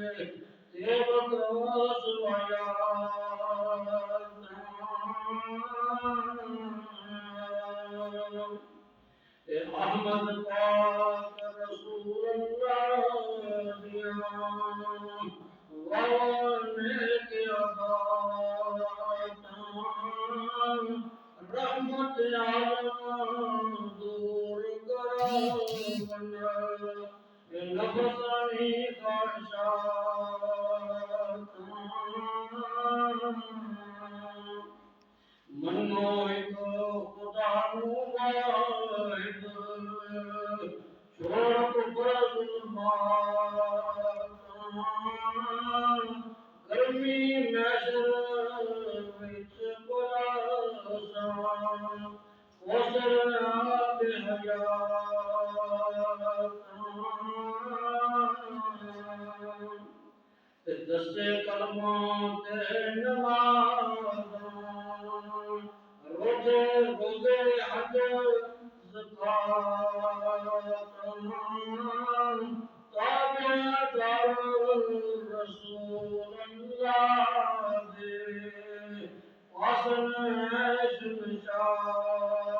सेवक वाया अहमद पाक रसूलुल्लाह वाने के रहमत आलम दूर करो नफसानी ख्वाहिशात मनो एक खुदा वाहिद छोड़ कुफर जुल्मात गर्मी महशर विच बुलासा कोसर आब हयात दस्ते कलमा तेरे नवाज़ा रोजे रोजे हज ज़कात ताबिअदार रसूलुल्लाह दे वासन ऐश निशात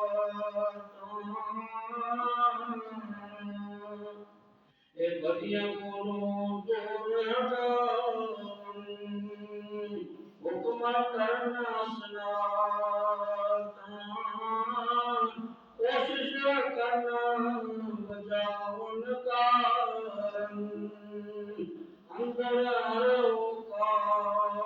ए बदियां कोलों दूर हटावन हुक्म करना सलात कोशिश करना बचावन कारण अंदर हर औकात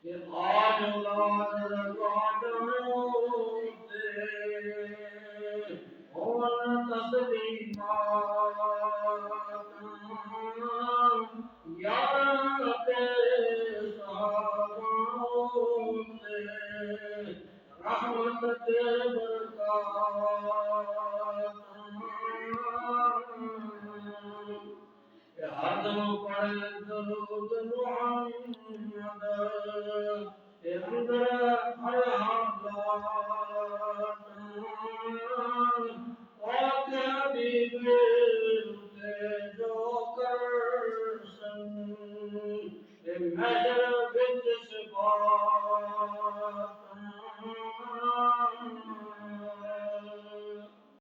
ये आज औलाद रवाडों दे होन तस्लीमात यार के सहाबाओं दे रहमत के बरकत हरदम पढ़